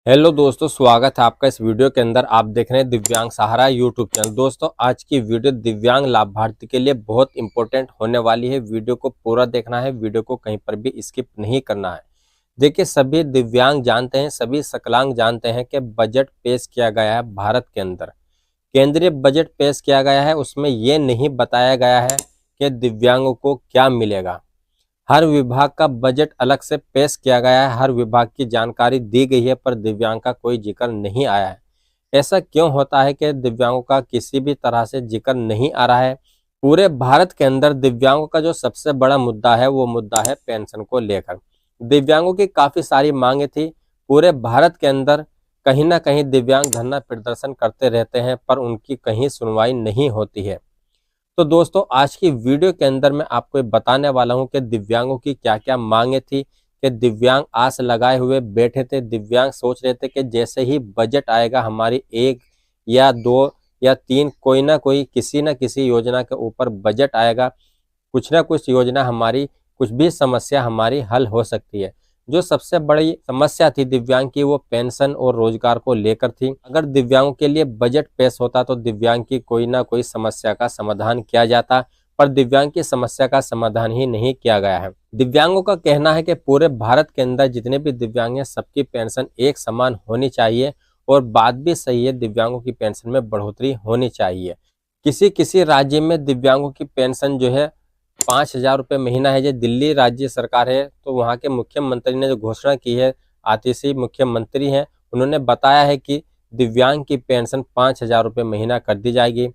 Hello दोस्तों, स्वागत है आपका इस वीडियो के अंदर। आप देख रहे हैं दिव्यांग सहारा यूट्यूब चैनल। दोस्तों, आज की वीडियो दिव्यांग लाभार्थी के लिए बहुत इंपॉर्टेंट होने वाली है। वीडियो को पूरा देखना है, वीडियो को कहीं पर भी स्किप नहीं करना है। देखिए, सभी दिव्यांग जानते हैं, सभी सकलांग जानते हैं कि बजट पेश किया गया है भारत के अंदर। केंद्रीय बजट पेश किया गया है, उसमें ये नहीं बताया गया है कि दिव्यांगों को क्या मिलेगा। हर विभाग का बजट अलग से पेश किया गया है, हर विभाग की जानकारी दी गई है, पर दिव्यांग का कोई जिक्र नहीं आया है। ऐसा क्यों होता है कि दिव्यांगों का किसी भी तरह से जिक्र नहीं आ रहा है? पूरे भारत के अंदर दिव्यांगों का जो सबसे बड़ा मुद्दा है वो मुद्दा है पेंशन को लेकर। दिव्यांगों की काफी सारी मांगे थी। पूरे भारत के अंदर कहीं ना कहीं दिव्यांग धरना प्रदर्शन करते रहते हैं, पर उनकी कहीं सुनवाई नहीं होती है। तो दोस्तों, आज की वीडियो के अंदर मैं आपको ये बताने वाला हूं कि दिव्यांगों की क्या क्या मांगे थी। कि दिव्यांग आस लगाए हुए बैठे थे, दिव्यांग सोच रहे थे कि जैसे ही बजट आएगा हमारी एक या दो या तीन कोई ना कोई किसी न किसी योजना के ऊपर बजट आएगा, कुछ ना कुछ योजना हमारी, कुछ भी समस्या हमारी हल हो सकती है। जो सबसे बड़ी समस्या थी दिव्यांग की वो पेंशन और रोजगार को लेकर थी। अगर दिव्यांगों के लिए बजट पेश होता तो दिव्यांग की कोई ना कोई समस्या का समाधान किया जाता, पर दिव्यांग की समस्या का समाधान ही नहीं किया गया है। दिव्यांगों का कहना है कि पूरे भारत के अंदर जितने भी दिव्यांग हैं सबकी पेंशन एक समान होनी चाहिए, और बात भी सही है, दिव्यांगों की पेंशन में बढ़ोतरी होनी चाहिए। किसी किसी राज्य में दिव्यांगों की पेंशन जो है 5,000 रुपये महीना है। जो दिल्ली राज्य सरकार है, तो वहाँ के मुख्यमंत्री ने जो घोषणा की है, आतिशी मुख्यमंत्री हैं, उन्होंने बताया है कि दिव्यांग की पेंशन 5,000 रुपये महीना कर दी जाएगी।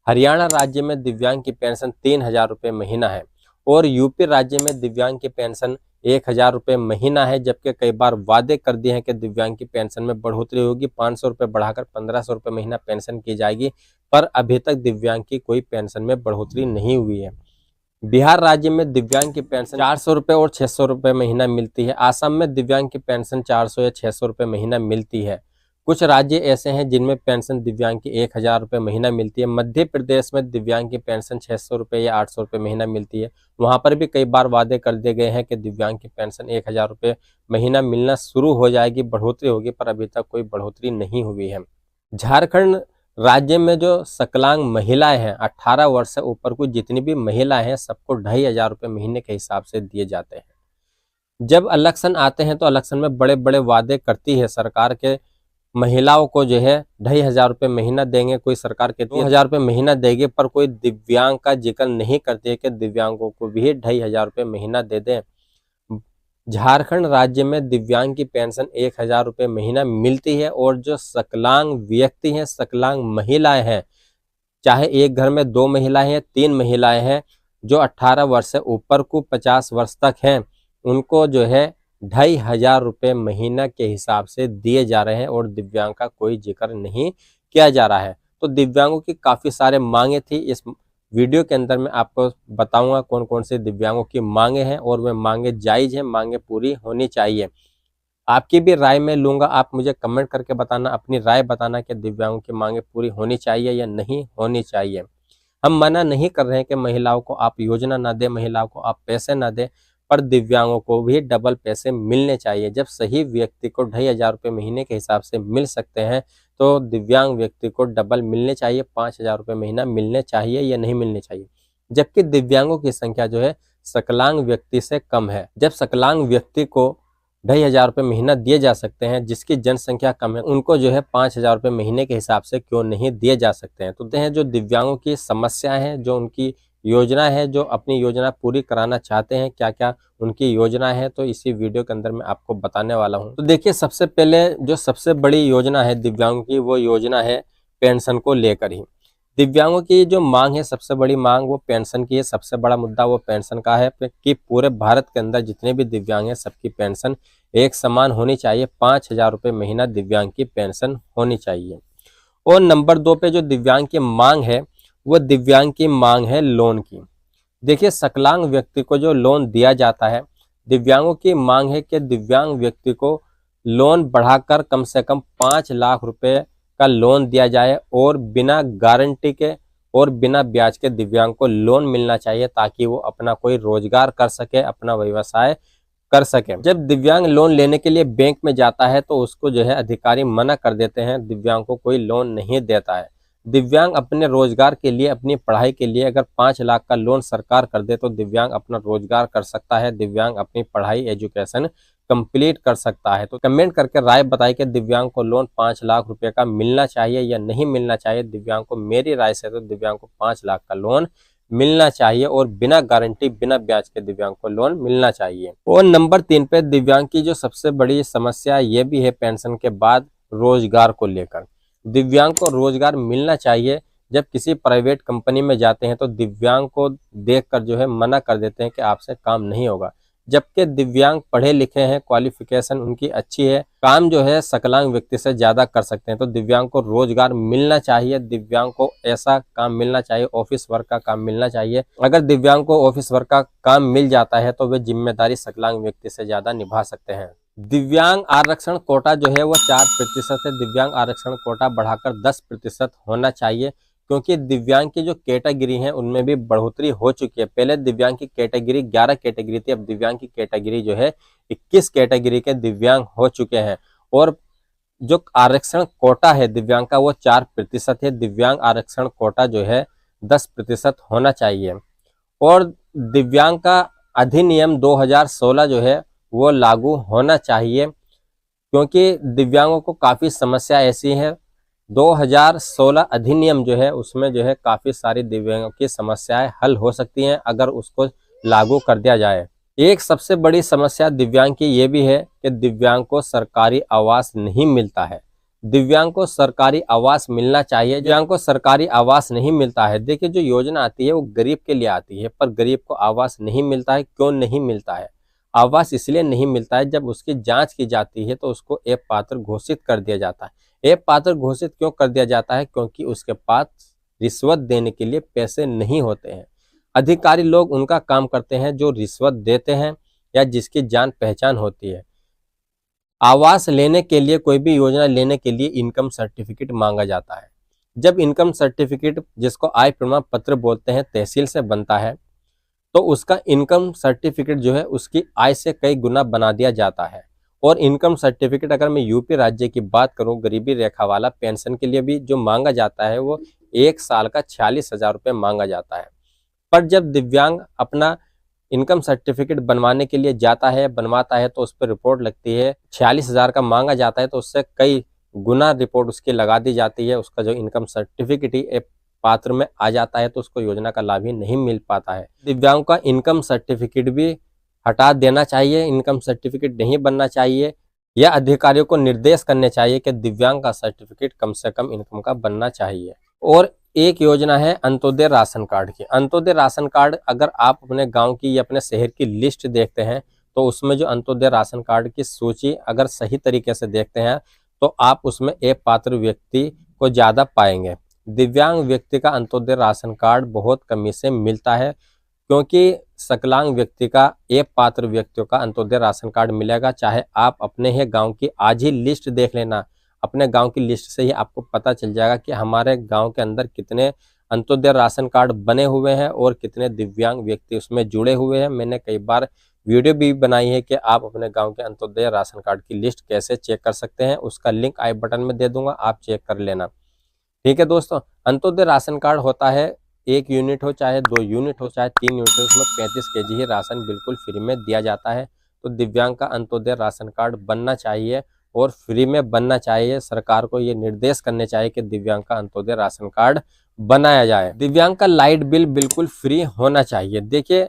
हरियाणा राज्य में दिव्यांग की पेंशन 3,000 रुपये महीना है, और यूपी राज्य में दिव्यांग की पेंशन 1,000 रुपये महीना है। जबकि कई बार वादे कर दिए हैं कि दिव्यांग की पेंशन में बढ़ोतरी होगी, 500 रुपये बढ़ाकर 1,500 रुपये महीना पेंशन की जाएगी, पर अभी तक दिव्यांग की कोई पेंशन में बढ़ोतरी नहीं हुई है। बिहार राज्य में दिव्यांग की पेंशन 400 रुपये और 600 रुपये महीना मिलती है। आसाम में दिव्यांग की पेंशन 400 या 600 रुपये महीना मिलती है। कुछ राज्य ऐसे हैं जिनमें पेंशन दिव्यांग की 1,000 रुपये महीना मिलती है। मध्य प्रदेश में दिव्यांग की पेंशन 600 रुपये या 800 रुपये महीना मिलती है। वहाँ पर भी कई बार वादे कर दिए गए हैं कि दिव्यांग की पेंशन 1,000 रुपये महीना मिलना शुरू हो जाएगी, बढ़ोतरी होगी, पर अभी तक कोई बढ़ोतरी नहीं हुई है। झारखंड राज्य में जो सकलांग महिलाएं हैं, 18 वर्ष से ऊपर की जितनी भी महिलाएं हैं, सबको 2,500 रुपये महीने के हिसाब से दिए जाते हैं। जब इलेक्शन आते हैं तो इलेक्शन में बड़े बड़े वादे करती है सरकार के, महिलाओं को जो है 2,500 रुपये महीना देंगे, कोई सरकार के 2,000 रुपये महीना देंगे, पर कोई दिव्यांग का जिक्र नहीं करती है कि दिव्यांगों को भी 2,500 रुपये महीना दे दें। झारखंड राज्य में दिव्यांग की पेंशन 1,000 रुपये महीना मिलती है, और जो सकलांग व्यक्ति हैं, सकलांग महिलाएं हैं, चाहे एक घर में 2 महिलाएं हैं, 3 महिलाएं हैं, जो 18 वर्ष से ऊपर को 50 वर्ष तक हैं, उनको जो है 2,500 रुपये महीना के हिसाब से दिए जा रहे हैं, और दिव्यांग का कोई जिक्र नहीं किया जा रहा है। तो दिव्यांगों की काफ़ी सारे मांगे थी। इस वीडियो के अंदर मैं आपको बताऊंगा कौन कौन से दिव्यांगों की मांगे हैं, और वे मांगे जायज़ हैं, मांगे पूरी होनी चाहिए। आपकी भी राय मैं लूंगा, आप मुझे कमेंट करके बताना, अपनी राय बताना कि दिव्यांगों की मांगे पूरी होनी चाहिए या नहीं होनी चाहिए। हम मना नहीं कर रहे हैं कि महिलाओं को आप योजना ना दें, महिलाओं को आप पैसे ना दें, पर दिव्यांगों को भी डबल पैसे मिलने चाहिए। जब सही व्यक्ति को 2,500 रुपये महीने के हिसाब से मिल सकते हैं, तो दिव्यांग व्यक्ति को डबल मिलने चाहिए, 5,000 रुपये महीना मिलने चाहिए या नहीं मिलने चाहिए। जबकि दिव्यांगों की संख्या जो है सकलांग व्यक्ति से कम है। जब सकलांग व्यक्ति को 2,500 रुपये महीना दिए जा सकते हैं, जिसकी जनसंख्या कम है, उनको जो है 5,000 रुपये महीने के हिसाब से क्यों नहीं दिए जा सकते हैं। तो हैं जो दिव्यांगों की समस्या है, जो उनकी योजना है, जो अपनी योजना पूरी कराना चाहते हैं, क्या क्या उनकी योजना है, तो इसी वीडियो के अंदर मैं आपको बताने वाला हूं। तो देखिए, सबसे पहले जो सबसे बड़ी योजना है दिव्यांगों की, वो योजना है पेंशन को लेकर ही। दिव्यांगों की जो मांग है, सबसे बड़ी मांग वो पेंशन की है। सबसे बड़ा मुद्दा वो पेंशन का है कि पूरे भारत के अंदर जितने भी दिव्यांग हैं सबकी पेंशन एक समान होनी चाहिए। 5,000 रुपये महीना दिव्यांग की पेंशन होनी चाहिए। और नंबर 2 पे जो दिव्यांग की मांग है, वो दिव्यांग की मांग है लोन की। देखिए, सकलांग व्यक्ति को जो लोन दिया जाता है, दिव्यांगों की मांग है कि दिव्यांग व्यक्ति को लोन बढ़ाकर कम से कम 5 लाख रुपए का लोन दिया जाए, और बिना गारंटी के और बिना ब्याज के दिव्यांग को लोन मिलना चाहिए, ताकि वो अपना कोई रोजगार कर सके, अपना व्यवसाय कर सके। जब दिव्यांग लोन लेने के लिए बैंक में जाता है तो उसको जो है अधिकारी मना कर देते हैं, दिव्यांग को कोई लोन नहीं देता है। दिव्यांग अपने रोजगार के लिए, अपनी पढ़ाई के लिए अगर 5 लाख का लोन सरकार कर दे तो दिव्यांग अपना रोजगार कर सकता है, दिव्यांग अपनी पढ़ाई एजुकेशन कंप्लीट कर सकता है। तो कमेंट करके राय बताइए कि दिव्यांग को लोन 5 लाख रुपए का मिलना चाहिए या नहीं मिलना चाहिए। दिव्यांग को, मेरी राय से तो दिव्यांग को 5 लाख का लोन मिलना चाहिए और बिना गारंटी, बिना ब्याज के दिव्यांग को लोन मिलना चाहिए। और नंबर 3 पे दिव्यांग की जो सबसे बड़ी समस्या ये भी है पेंशन के बाद रोजगार को लेकर। दिव्यांग को रोजगार मिलना चाहिए। जब किसी प्राइवेट कंपनी में जाते हैं तो दिव्यांग को देखकर जो है मना कर देते हैं कि आपसे काम नहीं होगा, जबकि दिव्यांग पढ़े लिखे हैं, क्वालिफिकेशन उनकी अच्छी है, काम जो है सकलांग व्यक्ति से ज्यादा कर सकते हैं। तो दिव्यांग को रोजगार मिलना चाहिए, दिव्यांग को ऐसा काम मिलना चाहिए, ऑफिस वर्क का काम मिलना चाहिए। अगर दिव्यांग को ऑफिस वर्क का काम मिल जाता है तो वे जिम्मेदारी सकलांग व्यक्ति से ज्यादा निभा सकते हैं। दिव्यांग आरक्षण कोटा जो है वो 4% है, दिव्यांग आरक्षण कोटा बढ़ाकर 10% होना चाहिए, क्योंकि दिव्यांग की जो कैटेगरी है उनमें भी बढ़ोतरी हो चुकी है। पहले दिव्यांग की कैटेगरी 11 कैटेगरी थी, अब दिव्यांग की कैटेगरी जो है 21 कैटेगरी के दिव्यांग हो चुके हैं। और जो आरक्षण कोटा है दिव्यांग का वो 4% है, दिव्यांग आरक्षण कोटा जो है 10% होना चाहिए। और दिव्यांग का अधिनियम 2016 जो है वो लागू होना चाहिए, क्योंकि दिव्यांगों को काफ़ी समस्या ऐसी है। 2016 अधिनियम जो है उसमें जो है काफ़ी सारी दिव्यांगों की समस्याएं हल हो सकती हैं अगर उसको लागू कर दिया जाए। एक सबसे बड़ी समस्या दिव्यांग की ये भी है कि दिव्यांग को सरकारी आवास नहीं मिलता है। दिव्यांग को सरकारी आवास मिलना चाहिए, दिव्यांग को सरकारी आवास नहीं मिलता है। देखिए, जो योजना आती है वो गरीब के लिए आती है, पर गरीब को आवास नहीं मिलता है। क्यों नहीं मिलता है? आवास इसलिए नहीं मिलता है, जब उसकी जांच की जाती है तो उसको अपात्र घोषित कर दिया जाता है। अपात्र घोषित क्यों कर दिया जाता है? क्योंकि उसके पास रिश्वत देने के लिए पैसे नहीं होते हैं। अधिकारी लोग उनका काम करते हैं जो रिश्वत देते हैं या जिसकी जान पहचान होती है। आवास लेने के लिए, कोई भी योजना लेने के लिए इनकम सर्टिफिकेट मांगा जाता है। जब इनकम सर्टिफिकेट, जिसको आय प्रमाण पत्र बोलते हैं, तहसील से बनता है तो उसका इनकम सर्टिफिकेट जो है उसकी आय से कई गुना बना दिया जाता है। और इनकम सर्टिफिकेट, अगर मैं यूपी राज्य की बात करूं, गरीबी रेखा वाला पेंशन के लिए भी जो मांगा जाता है वो 1 साल का 46,000 रुपये मांगा जाता है। पर जब दिव्यांग अपना इनकम सर्टिफिकेट बनवाने के लिए जाता है, बनवाता है, तो उस पर रिपोर्ट लगती है, 46,000 का मांगा जाता है तो उससे कई गुना रिपोर्ट उसकी लगा दी जाती है। उसका जो इनकम सर्टिफिकेट ही पात्र में आ जाता है तो उसको योजना का लाभ ही नहीं मिल पाता है। दिव्यांग का इनकम सर्टिफिकेट भी हटा देना चाहिए, इनकम सर्टिफिकेट नहीं बनना चाहिए, या अधिकारियों को निर्देश करने चाहिए कि दिव्यांग का सर्टिफिकेट कम से कम इनकम का बनना चाहिए। और एक योजना है अंत्योदय राशन कार्ड की। अंत्योदय राशन कार्ड, अगर आप अपने गांव की या अपने शहर की लिस्ट देखते हैं तो उसमें जो अंत्योदय राशन कार्ड की सूची अगर सही तरीके से देखते हैं तो आप उसमें अपात्र व्यक्ति को ज़्यादा पाएंगे। दिव्यांग व्यक्ति का अंत्योदय राशन कार्ड बहुत कमी से मिलता है, क्योंकि सकलांग व्यक्ति का, अपात्र व्यक्तियों का अंत्योदय राशन कार्ड मिलेगा। चाहे आप अपने ही गांव की आज ही लिस्ट देख लेना, अपने गांव की लिस्ट से ही आपको पता चल जाएगा कि हमारे गांव के अंदर कितने अंत्योदय राशन कार्ड बने हुए हैं और कितने दिव्यांग व्यक्ति उसमें जुड़े हुए हैं। मैंने कई बार वीडियो भी बनाई है कि आप अपने गांव के अंत्योदय राशन कार्ड की लिस्ट कैसे चेक कर सकते हैं, उसका लिंक आई बटन में दे दूंगा, आप चेक कर लेना। ठीक है दोस्तों, अंत्योदय राशन कार्ड होता है 1 यूनिट हो, चाहे 2 यूनिट हो, चाहे 3 यूनिट हो, उसमें 35 kg ही राशन बिल्कुल फ्री में दिया जाता है। तो दिव्यांग का अंत्योदय राशन कार्ड बनना चाहिए और फ्री में बनना चाहिए। सरकार को ये निर्देश करने चाहिए कि दिव्यांग का अंत्योदय राशन कार्ड बनाया जाए। दिव्यांग का लाइट बिल बिल्कुल फ्री होना चाहिए। देखिए,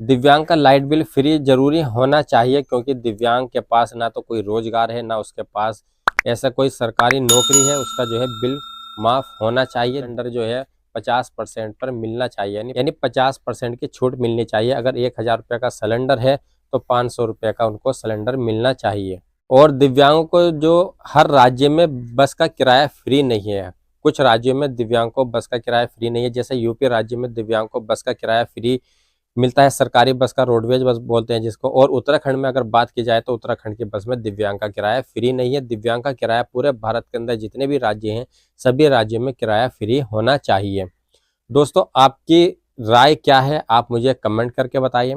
दिव्यांग का लाइट बिल फ्री जरूरी होना चाहिए, क्योंकि दिव्यांग के पास ना तो कोई रोजगार है, ना उसके पास ऐसा कोई सरकारी नौकरी है। उसका जो है बिल माफ होना चाहिए। सिलेंडर जो है 50% पर मिलना चाहिए, यानी 50% की छूट मिलनी चाहिए। अगर 1,000 रुपये का सिलेंडर है तो 500 रुपये का उनको सिलेंडर मिलना चाहिए। और दिव्यांगों को जो हर राज्य में बस का किराया फ्री नहीं है, कुछ राज्यों में दिव्यांग को बस का किराया फ्री नहीं है। जैसे यूपी राज्य में दिव्यांग को बस का किराया फ्री मिलता है, सरकारी बस का, रोडवेज बस बोलते हैं जिसको। और उत्तराखंड में अगर बात की जाए तो उत्तराखंड की बस में दिव्यांग का किराया फ्री नहीं है। दिव्यांग का किराया पूरे भारत के अंदर जितने भी राज्य हैं सभी राज्यों में किराया फ्री होना चाहिए। दोस्तों, आपकी राय क्या है आप मुझे कमेंट करके बताइए।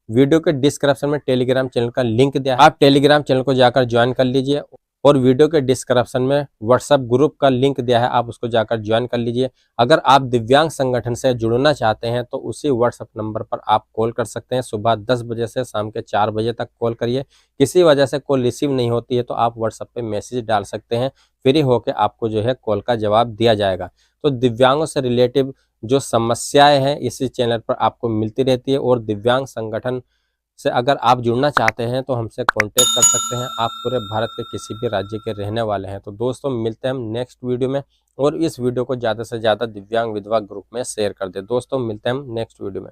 वीडियो के डिस्क्रिप्शन में टेलीग्राम चैनल का लिंक दिया है, आप टेलीग्राम चैनल को जाकर ज्वाइन कर लीजिए। और वीडियो के डिस्क्रिप्शन में व्हाट्सएप ग्रुप का लिंक दिया है, आप उसको जाकर ज्वाइन कर लीजिए। अगर आप दिव्यांग संगठन से जुड़ना चाहते हैं तो उसी व्हाट्सएप नंबर पर आप कॉल कर सकते हैं। सुबह 10 बजे से शाम के 4 बजे तक कॉल करिए। किसी वजह से कॉल रिसीव नहीं होती है तो आप व्हाट्सएप पे मैसेज डाल सकते हैं, फ्री होकर आपको जो है कॉल का जवाब दिया जाएगा। तो दिव्यांगों से रिलेटिव जो समस्याएं हैं इसी चैनल पर आपको मिलती रहती है। और दिव्यांग संगठन से अगर आप जुड़ना चाहते हैं तो हमसे कांटेक्ट कर सकते हैं। आप पूरे भारत के किसी भी राज्य के रहने वाले हैं। तो दोस्तों मिलते हैं हम नेक्स्ट वीडियो में, और इस वीडियो को ज़्यादा से ज़्यादा दिव्यांग विधवा ग्रुप में शेयर कर दें। दोस्तों मिलते हैं हम नेक्स्ट वीडियो में।